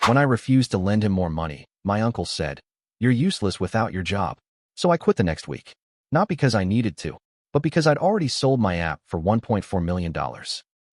When I refused to lend him more money, my uncle said, "You're useless without your job." So I quit the next week. Not because I needed to, but because I'd already sold my app for $1.4 million.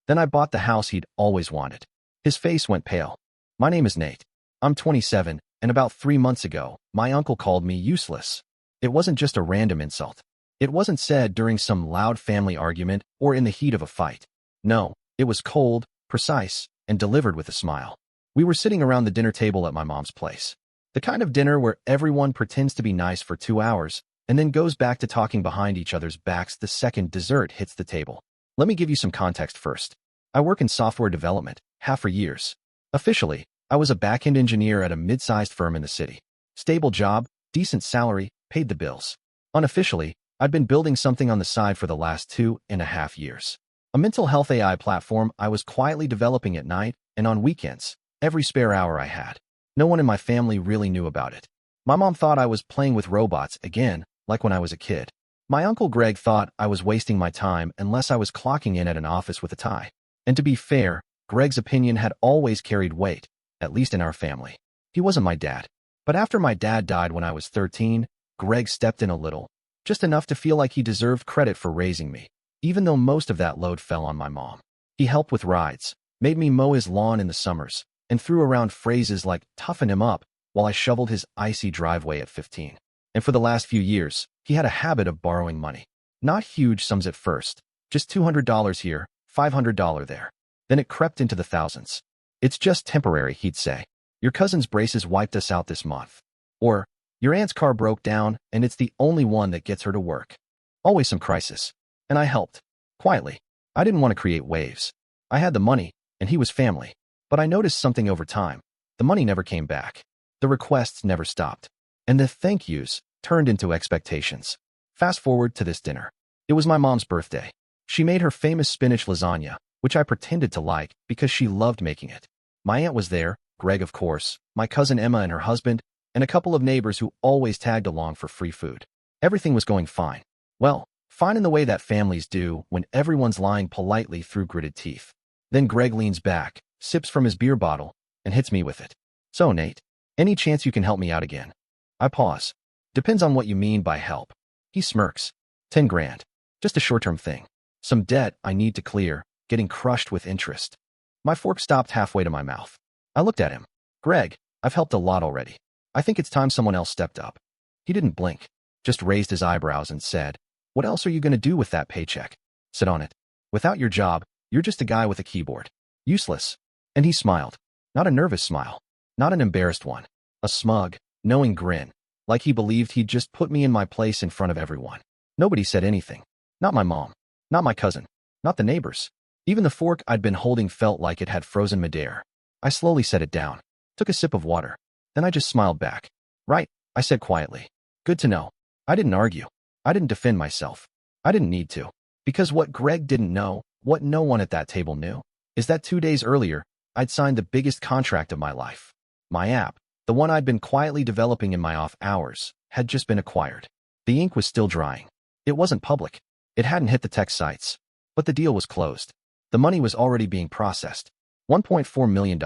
Then I bought the house he'd always wanted. His face went pale. My name is Nate. I'm 27, and about 3 months ago, my uncle called me useless. It wasn't just a random insult. It wasn't said during some loud family argument or in the heat of a fight. No, it was cold, precise, and delivered with a smile. We were sitting around the dinner table at my mom's place. The kind of dinner where everyone pretends to be nice for 2 hours and then goes back to talking behind each other's backs the second dessert hits the table. Let me give you some context first. I work in software development, have for years. Officially, I was a back-end engineer at a mid-sized firm in the city. Stable job, decent salary, paid the bills. Unofficially, I'd been building something on the side for the last 2.5 years. A mental health AI platform I was quietly developing at night and on weekends, every spare hour I had. No one in my family really knew about it. My mom thought I was playing with robots again, like when I was a kid. My uncle Greg thought I was wasting my time unless I was clocking in at an office with a tie. And to be fair, Greg's opinion had always carried weight, at least in our family. He wasn't my dad. But after my dad died when I was 13, Greg stepped in a little, just enough to feel like he deserved credit for raising me, even though most of that load fell on my mom. He helped with rides, made me mow his lawn in the summers, and threw around phrases like "toughen him up" while I shoveled his icy driveway at 15. And for the last few years, he had a habit of borrowing money. Not huge sums at first, just $200 here, $500 there. Then it crept into the thousands. "It's just temporary," he'd say. "Your cousin's braces wiped us out this month." Or, "Your aunt's car broke down, and it's the only one that gets her to work." Always some crisis. And I helped. Quietly. I didn't want to create waves. I had the money, and he was family. But I noticed something over time. The money never came back. The requests never stopped. And the thank yous turned into expectations. Fast forward to this dinner. It was my mom's birthday. She made her famous spinach lasagna, which I pretended to like because she loved making it. My aunt was there, Greg of course, my cousin Emma and her husband, and a couple of neighbors who always tagged along for free food. Everything was going fine. Well, fine in the way that families do when everyone's lying politely through gritted teeth. Then Greg leans back, sips from his beer bottle, and hits me with it. "So, Nate, any chance you can help me out again?" I pause. "Depends on what you mean by help." He smirks. 10 grand. Just a short-term thing. Some debt I need to clear, getting crushed with interest. My fork stopped halfway to my mouth. I looked at him. "Greg, I've helped a lot already. I think it's time someone else stepped up." He didn't blink, just raised his eyebrows and said, "What else are you going to do with that paycheck? Sit on it. Without your job, you're just a guy with a keyboard. Useless." And he smiled. Not a nervous smile. Not an embarrassed one. A smug, knowing grin. Like he believed he'd just put me in my place in front of everyone. Nobody said anything. Not my mom. Not my cousin. Not the neighbors. Even the fork I'd been holding felt like it had frozen midair. I slowly set it down. Took a sip of water. Then I just smiled back. "Right," I said quietly. "Good to know." I didn't argue. I didn't defend myself. I didn't need to. Because what Greg didn't know, what no one at that table knew, is that 2 days earlier, I'd signed the biggest contract of my life. My app, the one I'd been quietly developing in my off hours, had just been acquired. The ink was still drying. It wasn't public. It hadn't hit the tech sites. But the deal was closed. The money was already being processed. $1.4 million.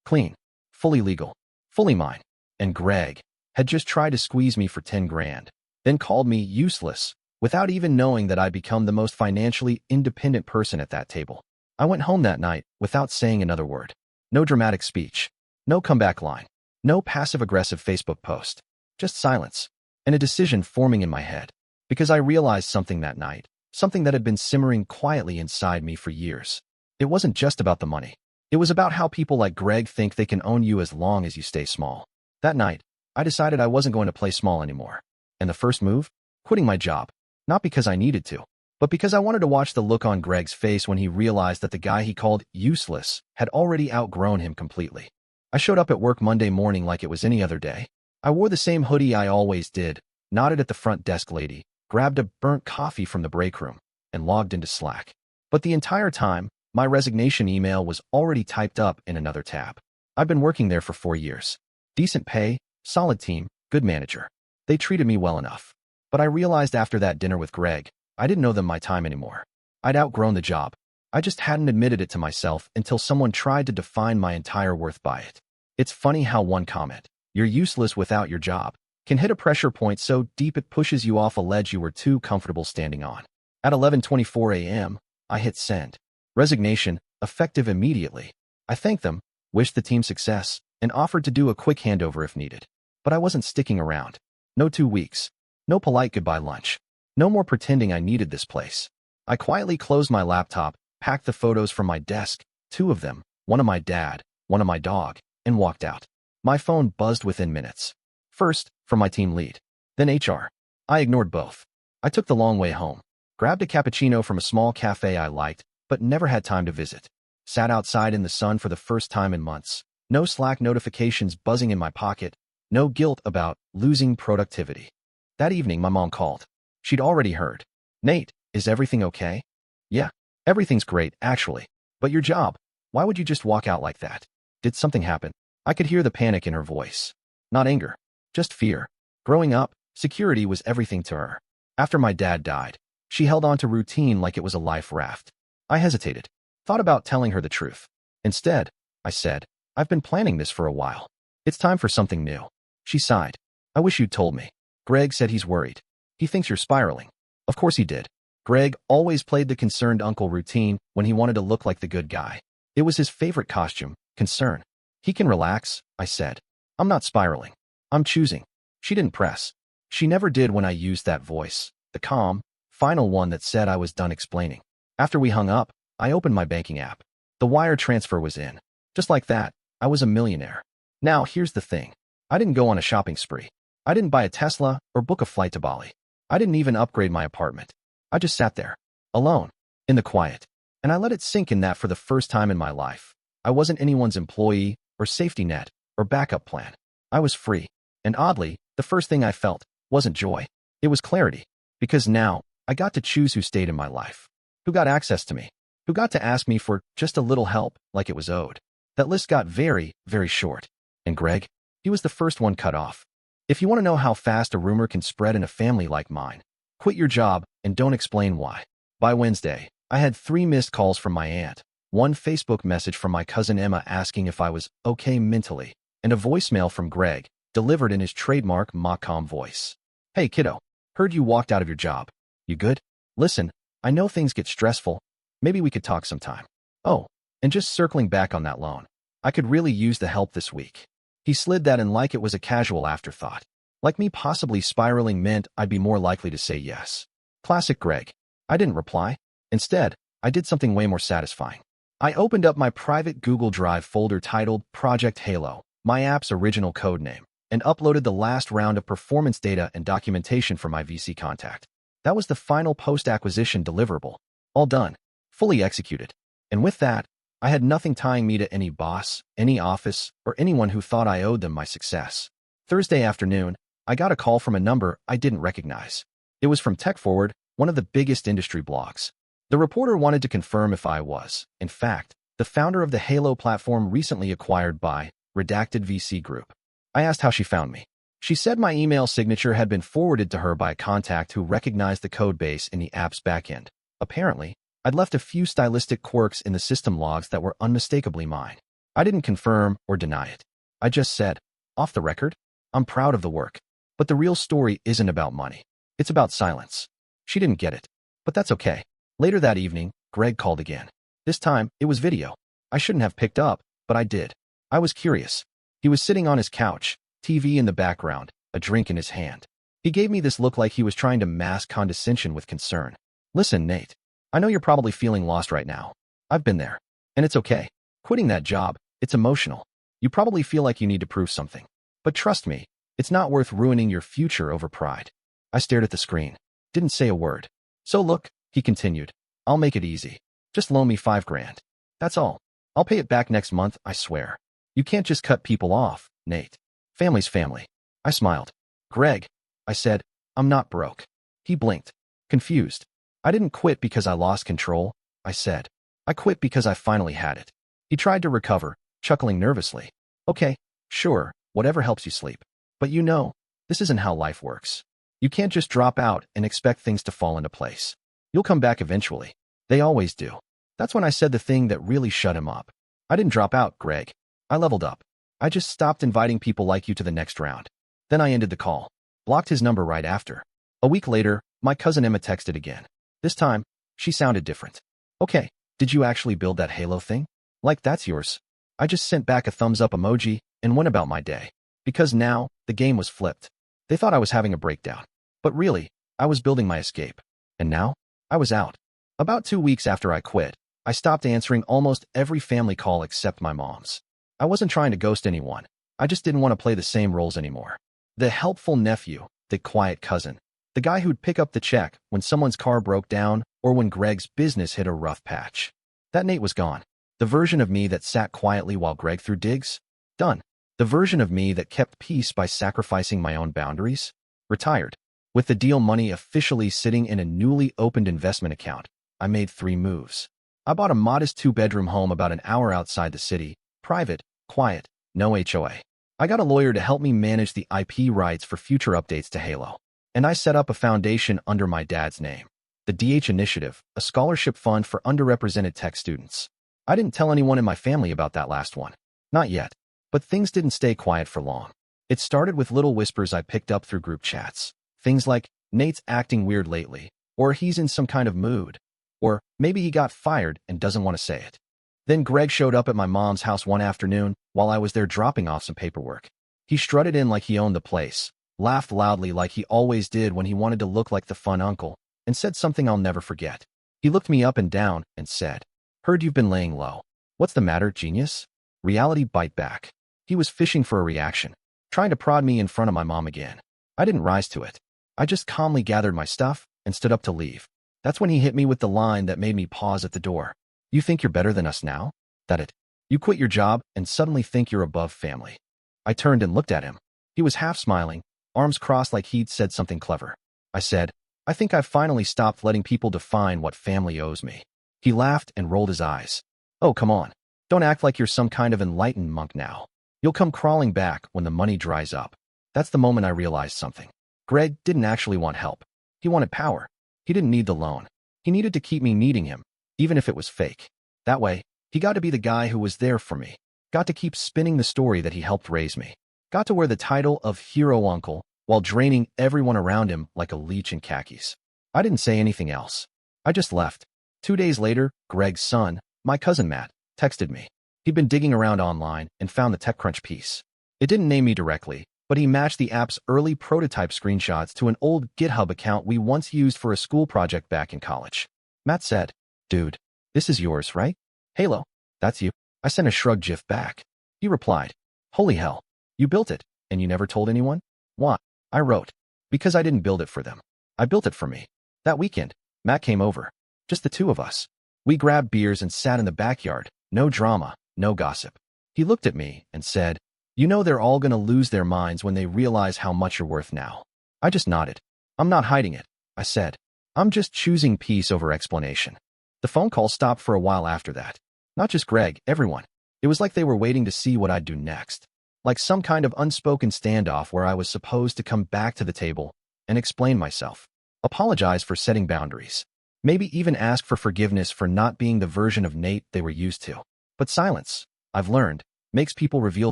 Clean. Fully legal. Fully mine. And Greg had just tried to squeeze me for 10 grand. Then called me useless, without even knowing that I'd become the most financially independent person at that table. I went home that night without saying another word. No dramatic speech. No comeback line. No passive-aggressive Facebook post. Just silence. And a decision forming in my head. Because I realized something that night. Something that had been simmering quietly inside me for years. It wasn't just about the money. It was about how people like Greg think they can own you as long as you stay small. That night, I decided I wasn't going to play small anymore. And the first move? Quitting my job. Not because I needed to, but because I wanted to watch the look on Greg's face when he realized that the guy he called useless had already outgrown him completely. I showed up at work Monday morning like it was any other day. I wore the same hoodie I always did, nodded at the front desk lady, grabbed a burnt coffee from the break room, and logged into Slack. But the entire time, my resignation email was already typed up in another tab. I've been working there for 4 years. Decent pay, solid team, good manager. They treated me well enough. But I realized after that dinner with Greg, I didn't owe them my time anymore. I'd outgrown the job. I just hadn't admitted it to myself until someone tried to define my entire worth by it. It's funny how one comment, "You're useless without your job," can hit a pressure point so deep it pushes you off a ledge you were too comfortable standing on. At 11:24 a.m., I hit send. Resignation, effective immediately. I thanked them, wished the team success, and offered to do a quick handover if needed. But I wasn't sticking around. No 2 weeks. No polite goodbye lunch. No more pretending I needed this place. I quietly closed my laptop, packed the photos from my desk, 2 of them, one of my dad, one of my dog, and walked out. My phone buzzed within minutes. First, from my team lead. Then HR. I ignored both. I took the long way home. Grabbed a cappuccino from a small cafe I liked, but never had time to visit. Sat outside in the sun for the first time in months. No Slack notifications buzzing in my pocket. No guilt about losing productivity. That evening, my mom called. She'd already heard. "Nate, is everything okay?" "Yeah, everything's great, actually. But your job, why would you just walk out like that? Did something happen?" I could hear the panic in her voice. Not anger, just fear. Growing up, security was everything to her. After my dad died, she held on to routine like it was a life raft. I hesitated, thought about telling her the truth. Instead, I said, "I've been planning this for a while. It's time for something new." She sighed. "I wish you'd told me. Greg said he's worried. He thinks you're spiraling." Of course he did. Greg always played the concerned uncle routine when he wanted to look like the good guy. It was his favorite costume, concern. "He can relax," I said. "I'm not spiraling. I'm choosing." She didn't press. She never did when I used that voice, the calm, final one that said I was done explaining. After we hung up, I opened my banking app. The wire transfer was in. Just like that, I was a millionaire. Now, here's the thing. I didn't go on a shopping spree. I didn't buy a Tesla or book a flight to Bali. I didn't even upgrade my apartment. I just sat there, alone, in the quiet. And I let it sink in that for the first time in my life, I wasn't anyone's employee or safety net or backup plan. I was free. And oddly, the first thing I felt wasn't joy. It was clarity. Because now, I got to choose who stayed in my life, who got access to me, who got to ask me for just a little help like it was owed. That list got very, very short. And Greg, he was the first one cut off. If you want to know how fast a rumor can spread in a family like mine, quit your job and don't explain why. By Wednesday, I had 3 missed calls from my aunt, 1 Facebook message from my cousin Emma asking if I was okay mentally, and a voicemail from Greg, delivered in his trademark mock-calm voice. "Hey kiddo, heard you walked out of your job. You good? Listen, I know things get stressful. Maybe we could talk sometime. Oh, and just circling back on that loan. I could really use the help this week." He slid that in like it was a casual afterthought. Like me possibly spiraling meant I'd be more likely to say yes. Classic Greg. I didn't reply. Instead, I did something way more satisfying. I opened up my private Google Drive folder titled Project Halo, my app's original code name, and uploaded the last round of performance data and documentation for my VC contact. That was the final post-acquisition deliverable. All done. Fully executed. And with that, I had nothing tying me to any boss, any office, or anyone who thought I owed them my success. Thursday afternoon, I got a call from a number I didn't recognize. It was from TechForward, one of the biggest industry blogs. The reporter wanted to confirm if I was, in fact, the founder of the Halo platform recently acquired by Redacted VC Group. I asked how she found me. She said my email signature had been forwarded to her by a contact who recognized the code base in the app's backend. Apparently, I'd left a few stylistic quirks in the system logs that were unmistakably mine. I didn't confirm or deny it. I just said, off the record, I'm proud of the work. But the real story isn't about money. It's about silence. She didn't get it. But that's okay. Later that evening, Greg called again. This time, it was video. I shouldn't have picked up, but I did. I was curious. He was sitting on his couch, TV in the background, a drink in his hand. He gave me this look like he was trying to mask condescension with concern. "Listen, Nate. I know you're probably feeling lost right now. I've been there. And it's okay. Quitting that job, it's emotional. You probably feel like you need to prove something. But trust me, it's not worth ruining your future over pride." I stared at the screen. Didn't say a word. "So look," he continued, "I'll make it easy. Just loan me $5,000. That's all. I'll pay it back next month, I swear. You can't just cut people off, Nate. Family's family." I smiled. "Greg," I said, "I'm not broke." He blinked, confused. "I didn't quit because I lost control," I said. "I quit because I finally had it." He tried to recover, chuckling nervously. "Okay, sure, whatever helps you sleep. But you know, this isn't how life works. You can't just drop out and expect things to fall into place. You'll come back eventually. They always do." That's when I said the thing that really shut him up. I didn't drop out, Greg. I leveled up. I just stopped inviting people like you to the next round. Then I ended the call. Blocked his number right after. A week later, my cousin Emma texted again. This time, she sounded different. Okay, did you actually build that Halo thing? Like that's yours. I just sent back a thumbs up emoji and went about my day. Because now, the game was flipped. They thought I was having a breakdown. But really, I was building my escape. And now, I was out. About 2 weeks after I quit, I stopped answering almost every family call except my mom's. I wasn't trying to ghost anyone. I just didn't want to play the same roles anymore. The helpful nephew, the quiet cousin, the guy who'd pick up the check when someone's car broke down or when Greg's business hit a rough patch. That Nate was gone. The version of me that sat quietly while Greg threw digs? Done. The version of me that kept peace by sacrificing my own boundaries? Retired. With the deal money officially sitting in a newly opened investment account, I made 3 moves. I bought a modest 2-bedroom home about an hour outside the city, private, quiet, no HOA. I got a lawyer to help me manage the IP rights for future updates to Halo. And I set up a foundation under my dad's name. The DH Initiative, a scholarship fund for underrepresented tech students. I didn't tell anyone in my family about that last one. Not yet. But things didn't stay quiet for long. It started with little whispers I picked up through group chats. Things like, Nate's acting weird lately, or he's in some kind of mood, or maybe he got fired and doesn't want to say it. Then Greg showed up at my mom's house one afternoon while I was there dropping off some paperwork. He strutted in like he owned the place, laughed loudly like he always did when he wanted to look like the fun uncle, and said something I'll never forget. He looked me up and down and said, "Heard you've been laying low. What's the matter, genius?" Reality bite back. He was fishing for a reaction, trying to prod me in front of my mom again. I didn't rise to it. I just calmly gathered my stuff and stood up to leave. That's when he hit me with the line that made me pause at the door. "You think you're better than us now? That it? You quit your job and suddenly think you're above family." I turned and looked at him. He was half smiling, arms crossed like he'd said something clever. I said, "I think I've finally stopped letting people define what family owes me." He laughed and rolled his eyes. "Oh, come on. Don't act like you're some kind of enlightened monk now. You'll come crawling back when the money dries up." That's the moment I realized something. Greg didn't actually want help. He wanted power. He didn't need the loan. He needed to keep me needing him, even if it was fake. That way, he got to be the guy who was there for me. Got to keep spinning the story that he helped raise me. Got to wear the title of hero uncle while draining everyone around him like a leech in khakis. I didn't say anything else. I just left. 2 days later, Greg's son, my cousin Matt, texted me. He'd been digging around online and found the TechCrunch piece. It didn't name me directly, but he matched the app's early prototype screenshots to an old GitHub account we once used for a school project back in college. Matt said, "Dude, this is yours, right? Halo, that's you." I sent a shrug gif back. He replied, "Holy hell, you built it, and you never told anyone?" "Why?" I wrote, "Because I didn't build it for them. I built it for me." That weekend, Matt came over. Just the 2 of us. We grabbed beers and sat in the backyard. No drama, no gossip. He looked at me and said, "You know they're all gonna lose their minds when they realize how much you're worth now." I just nodded. "I'm not hiding it," I said. "I'm just choosing peace over explanation." The phone call stopped for a while after that. Not just Greg, everyone. It was like they were waiting to see what I'd do next. Like some kind of unspoken standoff where I was supposed to come back to the table and explain myself. Apologize for setting boundaries. Maybe even ask for forgiveness for not being the version of Nate they were used to. But silence, I've learned, makes people reveal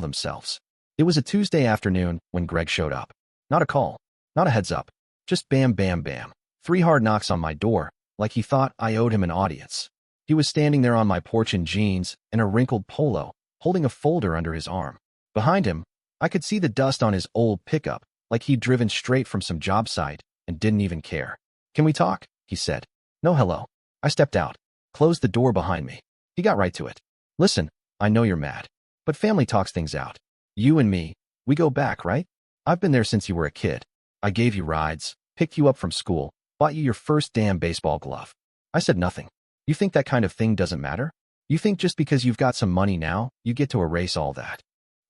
themselves. It was a Tuesday afternoon when Greg showed up. Not a call, not a heads up, just bam, bam, bam. 3 hard knocks on my door, like he thought I owed him an audience. He was standing there on my porch in jeans and a wrinkled polo, holding a folder under his arm. Behind him, I could see the dust on his old pickup, like he'd driven straight from some job site and didn't even care. "Can we talk?" he said. "No hello." I stepped out, closed the door behind me. He got right to it. "Listen, I know you're mad, but family talks things out. You and me, we go back, right? I've been there since you were a kid. I gave you rides, picked you up from school, bought you your first damn baseball glove." I said nothing. "You think that kind of thing doesn't matter? You think just because you've got some money now, you get to erase all that?"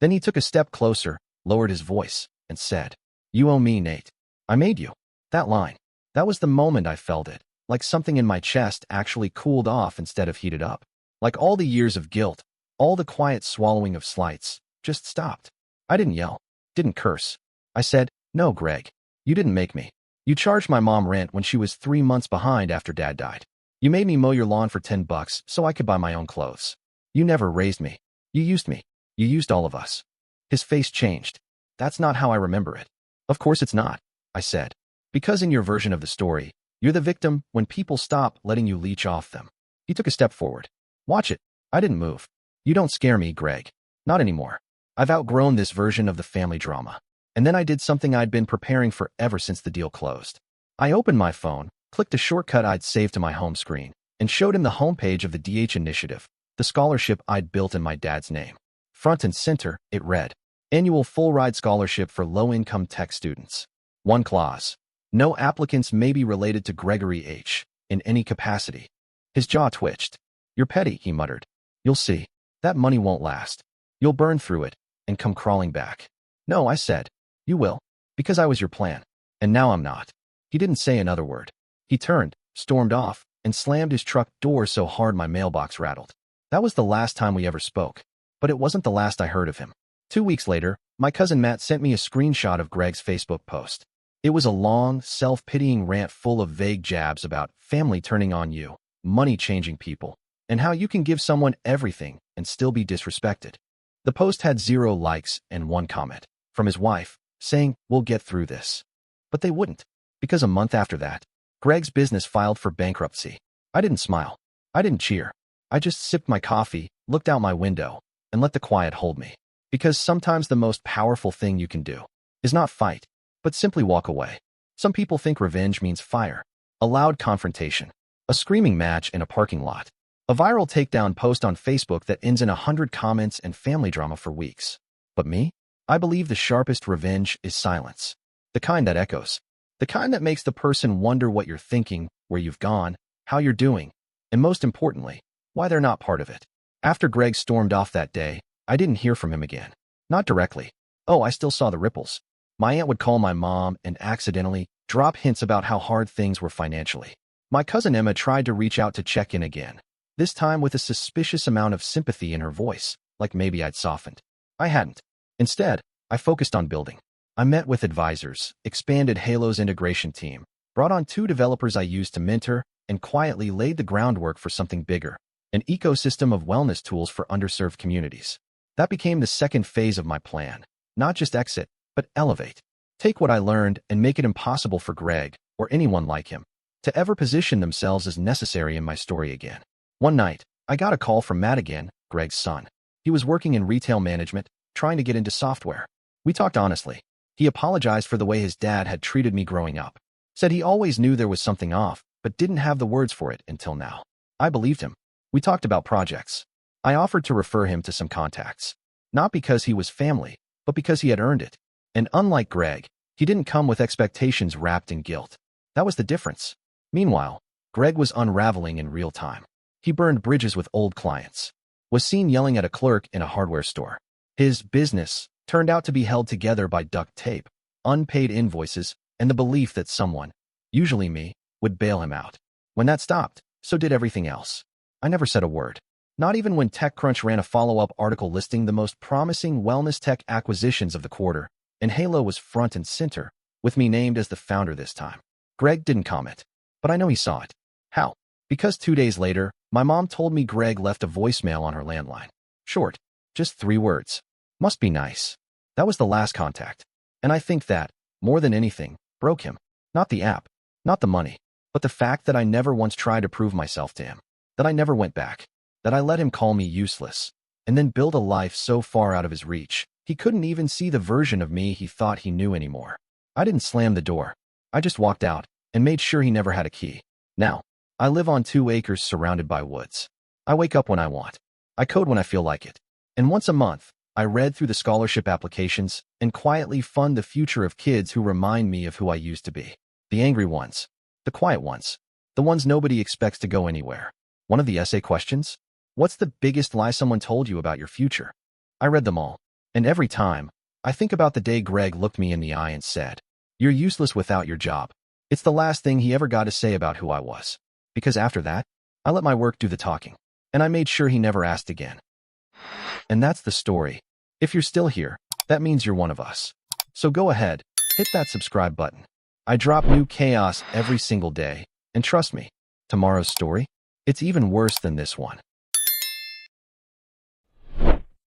Then he took a step closer, lowered his voice, and said, "You owe me, Nate. I made you." That line. That was the moment I felt it, like something in my chest actually cooled off instead of heated up. Like all the years of guilt, all the quiet swallowing of slights, just stopped. I didn't yell, didn't curse. I said, "No, Greg, you didn't make me. You charged my mom rent when she was 3 months behind after Dad died. You made me mow your lawn for $10 so I could buy my own clothes. You never raised me. You used me. You used all of us. His face changed. That's not how I remember it. Of course it's not, I said. Because in your version of the story, you're the victim when people stop letting you leech off them. He took a step forward. Watch it. I didn't move. You don't scare me, Greg. Not anymore. I've outgrown this version of the family drama. And then I did something I'd been preparing for ever since the deal closed. I opened my phone, clicked a shortcut I'd saved to my home screen, and showed him the homepage of the DH initiative, the scholarship I'd built in my dad's name. Front and center, it read, Annual Full-Ride Scholarship for Low-Income Tech Students. One clause. No applicants may be related to Gregory H. in any capacity. His jaw twitched. You're petty, he muttered. You'll see. That money won't last. You'll burn through it and come crawling back. No, I said. You will. Because I was your plan. And now I'm not. He didn't say another word. He turned, stormed off, and slammed his truck door so hard my mailbox rattled. That was the last time we ever spoke. But it wasn't the last I heard of him. 2 weeks later, my cousin Matt sent me a screenshot of Greg's Facebook post. It was a long, self-pitying rant full of vague jabs about family turning on you, money changing people, and how you can give someone everything and still be disrespected. The post had 0 likes and 1 comment from his wife saying, we'll get through this. But they wouldn't, because a month after that, Greg's business filed for bankruptcy. I didn't smile. I didn't cheer. I just sipped my coffee, looked out my window, and let the quiet hold me. Because sometimes the most powerful thing you can do is not fight, but simply walk away. Some people think revenge means fire, a loud confrontation, a screaming match in a parking lot, a viral takedown post on Facebook that ends in 100 comments and family drama for weeks. But me? I believe the sharpest revenge is silence. The kind that echoes. The kind that makes the person wonder what you're thinking, where you've gone, how you're doing, and most importantly, why they're not part of it. After Greg stormed off that day, I didn't hear from him again. Not directly. Oh, I still saw the ripples. My aunt would call my mom and accidentally drop hints about how hard things were financially. My cousin Emma tried to reach out to check in again, this time with a suspicious amount of sympathy in her voice, like maybe I'd softened. I hadn't. Instead, I focused on building. I met with advisors, expanded Halo's integration team, brought on 2 developers I used to mentor, and quietly laid the groundwork for something bigger, an ecosystem of wellness tools for underserved communities. That became the second phase of my plan. Not just exit, but elevate. Take what I learned and make it impossible for Greg, or anyone like him, to ever position themselves as necessary in my story again. One night, I got a call from Matt again, Greg's son. He was working in retail management, trying to get into software. We talked honestly. He apologized for the way his dad had treated me growing up. Said he always knew there was something off, but didn't have the words for it until now. I believed him. We talked about projects. I offered to refer him to some contacts. Not because he was family, but because he had earned it. And unlike Greg, he didn't come with expectations wrapped in guilt. That was the difference. Meanwhile, Greg was unraveling in real time. He burned bridges with old clients. Was seen yelling at a clerk in a hardware store. His business turned out to be held together by duct tape, unpaid invoices, and the belief that someone, usually me, would bail him out. When that stopped, so did everything else. I never said a word. Not even when TechCrunch ran a follow-up article listing the most promising wellness tech acquisitions of the quarter, and Halo was front and center, with me named as the founder this time. Greg didn't comment, but I know he saw it. How? Because 2 days later, my mom told me Greg left a voicemail on her landline. Short, just 3 words. Must be nice. That was the last contact. And I think that, more than anything, broke him. Not the app, not the money, but the fact that I never once tried to prove myself to him. That I never went back. That I let him call me useless, and then build a life so far out of his reach, he couldn't even see the version of me he thought he knew anymore. I didn't slam the door. I just walked out and made sure he never had a key. Now, I live on 2 acres surrounded by woods. I wake up when I want. I code when I feel like it. And once a month, I read through the scholarship applications and quietly fund the future of kids who remind me of who I used to be. The angry ones. The quiet ones. The ones nobody expects to go anywhere. One of the essay questions? What's the biggest lie someone told you about your future? I read them all. And every time, I think about the day Greg looked me in the eye and said, "You're useless without your job." It's the last thing he ever got to say about who I was. Because after that, I let my work do the talking. And I made sure he never asked again. And that's the story. If you're still here, that means you're one of us. So go ahead, hit that subscribe button. I drop new chaos every single day. And trust me, tomorrow's story, it's even worse than this one.